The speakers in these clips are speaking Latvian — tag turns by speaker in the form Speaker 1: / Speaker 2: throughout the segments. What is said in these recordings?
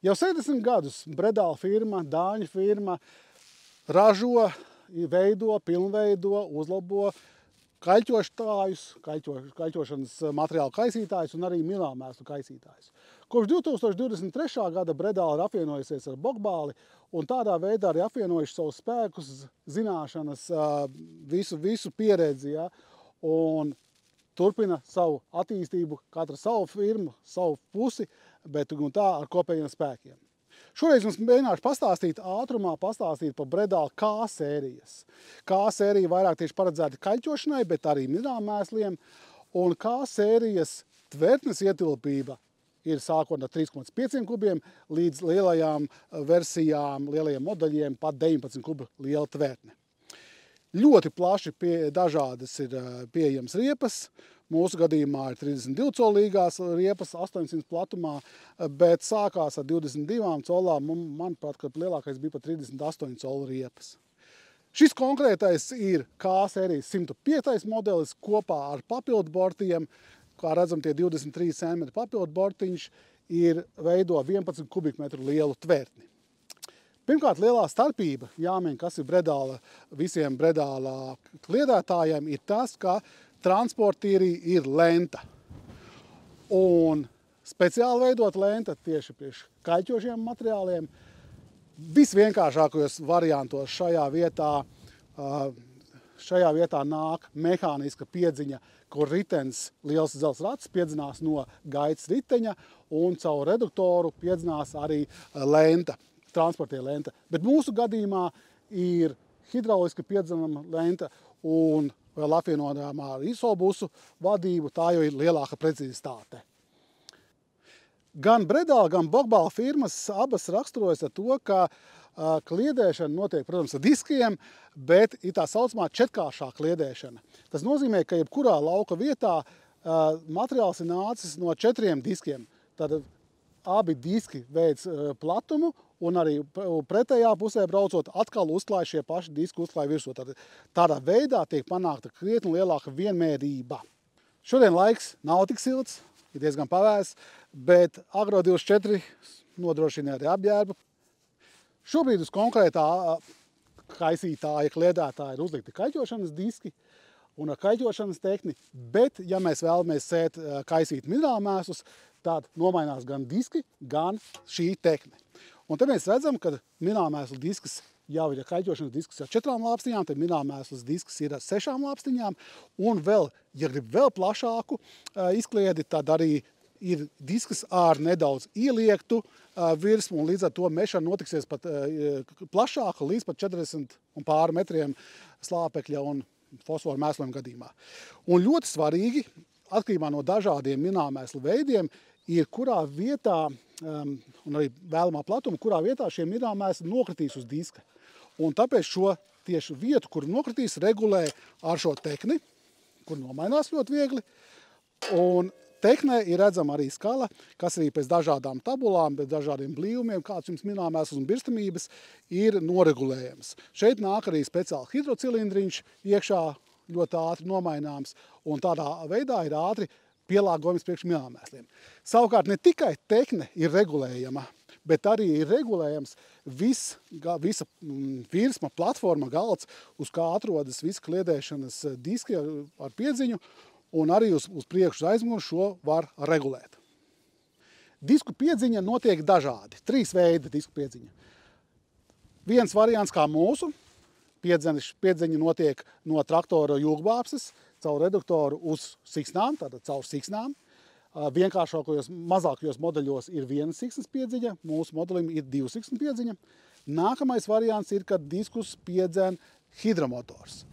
Speaker 1: Jau 70 gadus Bredāla firma, dāņu firma ražo, veido, pilnveido, uzlabo kaļķošanas materiālu kaisītājus un arī milāmēslu kaisītājus. Kopš 2023. gada Bredāla ir apvienojusies ar Bogbāli un tādā veidā arī apvienojuši savus spēkus, zināšanas, visu pieredzi, ja, un turpina savu attīstību, katra savu firmu, savu pusi, bet tā ar kopējiem spēkiem. Šoreiz jums mēģināšu pastāstīt ātrumā, par Bredāla K sērijas. K sērija vairāk tieši paredzēta kaļķošanai, bet arī milāmēsliem. Un K sērijas tvertnes ietilpība ir sākot ar 3,5 kubiem līdz lielajām versijām, lielajiem modeļiem, pat 19 kubu liela tvertne. Ļoti plaši dažādas ir pieejams riepas. Mūsu gadījumā ir 32 colīgās riepas, 800 platumā, bet sākās ar 22 colām. Manuprāt, ka lielākais bija pat 38 colu riepas. Šis konkrētais ir K sērijas 105. modelis kopā ar papildu bortiem. Kā redzam, tie 23 cm papildu bortiņš veido 11 kubikmetru lielu tvertni. Pirmkārt, lielā starpība, jāmin, kas ir visiem Bredāla kliedētājiem, ir tas, ka transportīrī ir lenta. Un speciāli veidot lenta tieši priekš kaļķošiem materiāliem. Visvienkāršākajos variantos šajā vietā nāk mehāniska piedziņa, kur ritens, liels dzelzs rats, piedzinās no gaitas riteņa un caur reduktoru piedzinās arī lenta, transportiera lenta. Bet mūsu gadījumā ir hidrauliski piedzinama lenta un vēl apvienojamā ar isobusu vadību, tā jau ir lielāka precizitāte. Gan Bredāla, gan Bogbāla firmas abas raksturojas ar to, ka kliedēšana notiek, protams, ar diskiem, bet ir tā saucamā četrkāršā kliedēšana. Tas nozīmē, ka jebkurā lauka vietā materiāls ir nācis no 4 diskiem. Tad abi diski veic platumu un arī pretējā pusē braucot atkal uzklāj šie paši diski uzklāj virsū. Tādā veidā tiek panākta krietni lielāka vienmērība. Šodien laiks nav tik silts, ir diezgan pavēss, bet Agro 24 nodrošina arī apģērbu. Šobrīd uz konkrētā kaisītāja, kliedētāja ir uzlikti kaļķošanas diski un ar kaļķošanas tehni, bet, ja mēs vēlamies kaisīt milāmēslus, tad nomainās gan diski, gan šī tehne. Un te mēs redzam, ka milāmēslu disks jau ir kaļķošanas disks ar 4 lāpstiņām, tad milāmēslas disks ir ar 6 lāpstiņām, un vēl, ja grib vēl plašāku izkliedi, tad arī ir disks ar nedaudz ieliektu virsmu, un līdz ar to mešana notiksies pat plašāka, līdz pat 40 un pāri metriem slāpekļa un fosforu mēslojuma gadījumā. Un ļoti svarīgi, atkarībā no dažādiem milāmēslu veidiem, ir kurā vietā, un arī vēlamā platuma, kurā vietā šie milāmēsli nokritīs uz diska. Un tāpēc šo tieši vietu, kur nokritīs, regulē ar šo tehni, kur nomainās ļoti viegli. Un tehnē ir redzama arī skala, kas arī pēc dažādām tabulām, pēc dažādiem blīvumiem, kāds jums milāmēsls un birstamības, ir noregulējams. Šeit nāk arī speciāli hidrocilindriņš iekšā ļoti ātri nomaināms, un tādā veidā ir ātri pielāgojums priekš milāmēsliem. Savukārt ne tikai tehne ir regulējama, bet arī ir regulējams visa virsma, platforma, galds, uz kā atrodas visi kliedēšanas diski ar piedziņu, un arī uz priekšu aizmuguri šo var regulēt. Disku piedziņa notiek dažādi. 3 veidi disku piedziņa. Viens variants kā mūsu. Piedziņa notiek no traktora jūgbāpses caur reduktoru uz siksnām, tātad caur siksnām. Vienkāršākajos, mazākajos modeļos ir 1 siksnas piedziņa, mūsu modelim ir 2 siksnas piedziņa. Nākamais variants ir, kad diskus piedzen hidromotors.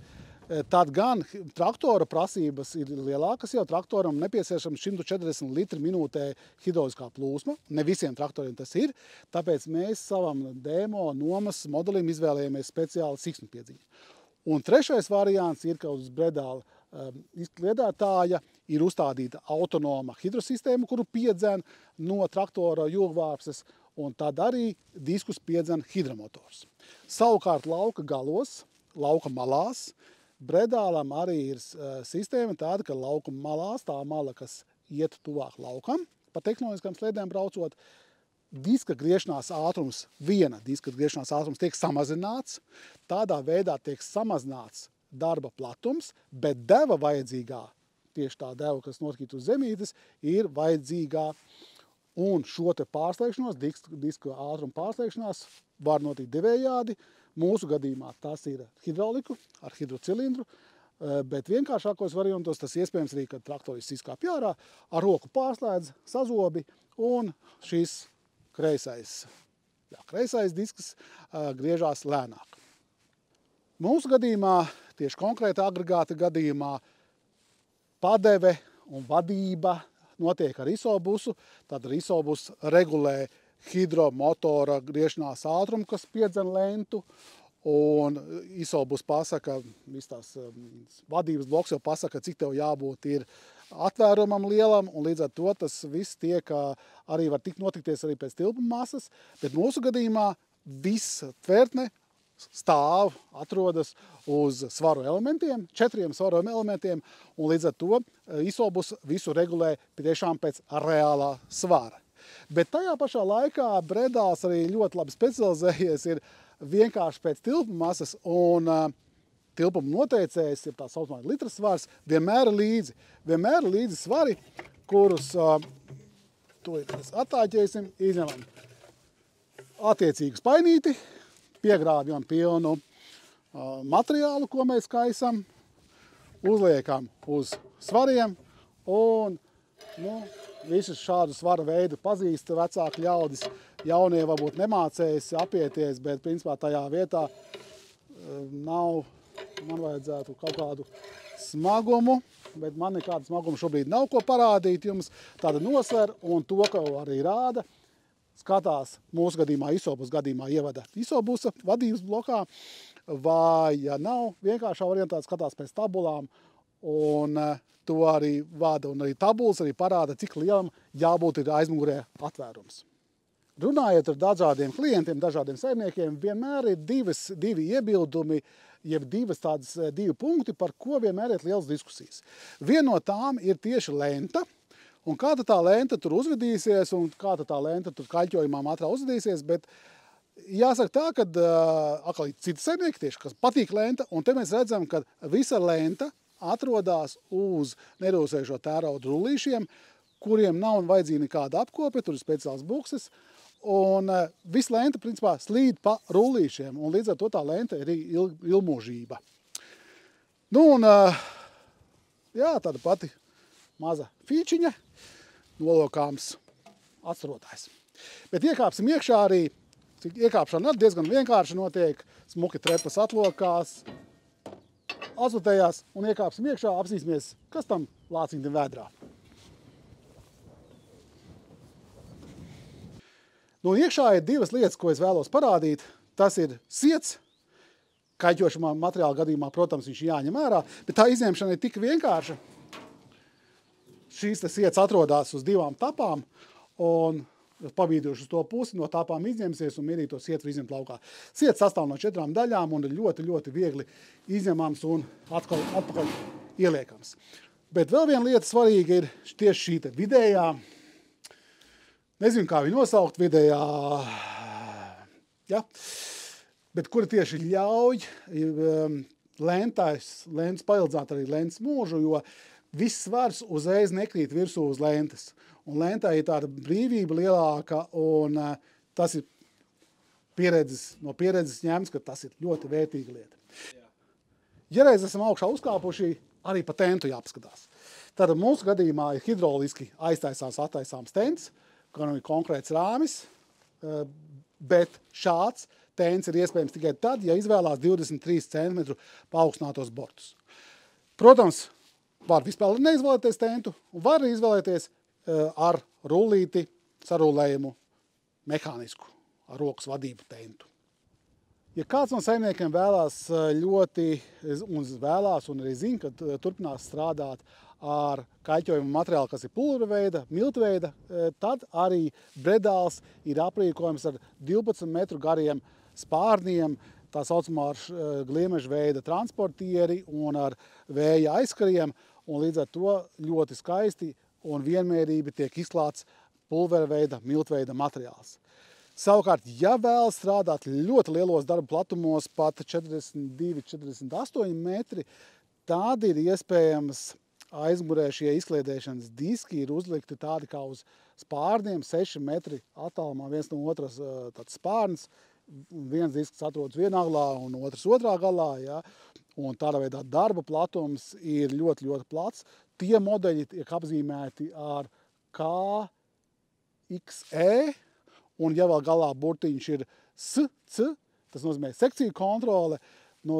Speaker 1: Tad gan traktora prasības ir lielākas, jau traktoram nepieciešams 140 litri minūtē hidrauliskā plūsma. Ne visiem traktoriem tas ir, tāpēc mēs savam demo nomas modelim izvēlējamies speciāli siksnu piedziņu. Un trešais variants ir, ka uz Bredāla kliedētāja ir uzstādīta autonoma hidrosistēma, kuru piedzen no traktora jūgvārpses, un tad arī diskus piedzen hidromotors. Savukārt lauka galos, lauka malās, Bredālam arī ir sistēma tāda, ka lauka malās, tā mala, kas iet tuvāk laukam, pa tehnoloģiskām slēdēm braucot, diska griešanās ātrums, viena diska griešanās ātrums tiek samazināts, tādā veidā tiek samazināts darba platums, bet deva vajadzīgā, tieši tā deva, kas nokrīt uz zemītes, ir vajadzīgā. Un šo te pārslēgšanos, diska ātruma pārslēgšanās var notikt divējādi. Mūsu gadījumā tas ir hidrauliku ar hidrocilindru, bet vienkāršākos variantos tas iespējams arī, kad traktoris izkāpj ārā, ar roku pārslēdz, sazobi un šis kreisais disks griežās lēnāk. Mūsu gadījumā, tieši konkrēta agregāta gadījumā, padeve un vadība notiek ar isobusu, tad ar isobus regulē hidromotora griešanās ātrumu, kas piedzen lentu, un isobus pasaka, viss tās vadības bloks jau pasaka, cik tev jābūt ir atvērumam lielam, un līdz ar to tas viss tiek, arī var notikties arī pēc tilpuma masas, bet mūsu gadījumā viss tvertne stāv, atrodas uz svaru elementiem, 4 svaru elementiem, un līdz ar to isobus visu regulē tiešām pēc reālā svara. Bet tajā pašā laikā Bredāls arī ļoti labi specializējies ir vienkārši pēc tilpuma masas, un tilpuma noteicējs, ir tā saucamā litras svars, vienmēr ir līdzi. Vienmēr ir līdzi svari, kurus attāķēsim, izņemam attiecīgu spainīti, piegrāvjam pilnu materiālu, ko mēs kaisam, uzliekam uz svariem un visus šādu svara veidu pazīst vecāki ļaudis. Jaunie varbūt nemācējas apieties, bet principā tajā vietā nav, man vajadzētu kaut kādu smagumu, bet man nekādu smagumu šobrīd nav ko parādīt jums. Tāda nosver un to, ko arī rāda, skatās mūsu gadījumā, isobus gadījumā ievada isobusa vadības blokā, vai, ja nav, vienkāršā variantā skatās pēc tabulām, un to arī vada, un arī tabulas arī parāda, cik lielam jābūt ir aizmugurē atvērums. Runājot ar dažādiem klientiem, dažādiem saimniekiem, vienmēr ir divi iebildumi, jeb divi punkti, par ko vienmēr ir liels diskusijas. Viena no tām ir tieši lenta, un kāda tā lenta tur uzvedīsies, un kāda tā lenta tur kaļķojumā materiāli uzvedīsies, bet jāsaka tā, ka atkal citi saimnieki tieši, kas patīk lenta, un te mēs redzam, ka visa lenta atrodas uz nerūsējušo tērauda rullīšiem, kuriem nav vajadzīga nekāda apkope, tur ir speciāls bukses, un visa lenta, principā, slīd pa rullīšiem, un līdz ar to tā lenta ir ilgmūžība. Nu, un jā, tāda pati maza fīčiņa, nolokāms atstarotājs. Bet iekāpsim iekšā arī, iekāpšana diezgan vienkārši notiek, smuki trepas atlokās, asfaltējās un iekāpsim iekšā, apsīsimies, kas tam lāciņam vēdrā. Nu, iekšā ir divas lietas, ko es vēlos parādīt. Tas ir siets, kaļķošamā materiāla gadījumā, protams, viņš jāņem ārā, bet tā izņemšana ir tik vienkārša. Šīs siets atrodas uz 2 tapām, un pabīduši uz to pusi, no tapām izņemsies un mierīgi to sietu izņemt laukā. Siets sastāv no 4 daļām un ir ļoti, ļoti viegli izņemams un atpakaļ ieliekams. Bet vēl viena lieta svarīga ir tieši šī te vidējā, nezinu, kā viņu nosaukt, vidējā, ja, bet kura tieši ļauj lentas paildzāt arī lentas mūžu, jo viss svars uzreiz nekrīt virsū uz lentas. Un lentā ir tāda brīvība lielāka, un tas ir no pieredzes ņemts, ka tas ir ļoti vērtīga lieta. Ja reiz esam augšā uzkāpuši, arī pa tentu jāpaskatās. Tad mūsu gadījumā ir hidrauliski attaisāms tents, kam ir konkrēts rāmis, bet šāds tents ir iespējams tikai tad, ja izvēlās 23 cm paaugstinātos bortus. Protams, var vispār neizvēlēties tentu, un var izvēlēties ar rullīti sarulējumu mehānisku, ar rokas vadību tentu. Ja kāds no saimniekiem vēlās un arī zina, ka turpinās strādāt ar kaļķojumu materiālu, kas ir pulverveida, miltveida, tad arī Bredāls ir aprīkojums ar 12 metru gariem spārniem, tā saucamā ar gliemeža veida transportieri un ar vēja aizkariem, un līdz ar to ļoti skaisti un vienmērīgi tiek izklāts pulverveida, miltveida materiāls. Savukārt, ja vēl strādāt ļoti lielos darba platumos, pat 42–48 metri, tad ir iespējams aizmugurē šie izkliedēšanas diski ir uzlikti tādi kā uz spārniem, 6 metri attālumā viens no otras tāds spārns. Viens disks atrodas vienā galā un otrs otrā galā. Ja? Un tādā veidā darba platums ir ļoti, ļoti plats. Tie modeļi tiek apzīmēti ar KXE, un ja vēl galā burtiņš ir SC, tas nozīmē sekciju kontrole,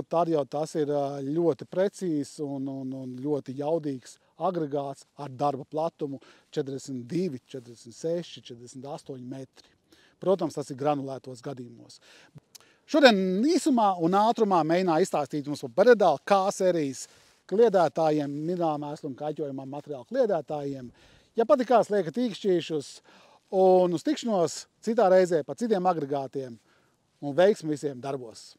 Speaker 1: tad jau tas ir ļoti precīzs un ļoti jaudīgs agregāts ar darba platumu 42, 46, 48 metri. Protams, tas ir granulētos gadījumos. Šodien īsumā un ātrumā mēģināju izstāstīt jums par Beredal K sērijas kliedētājiem, minerālmēslu un kaļķojumā materiālu kliedētājiem. Ja patikās, liekat īkšķīšus un uz tikšanos citā reizē par citiem agregātiem un veiksmi visiem darbos!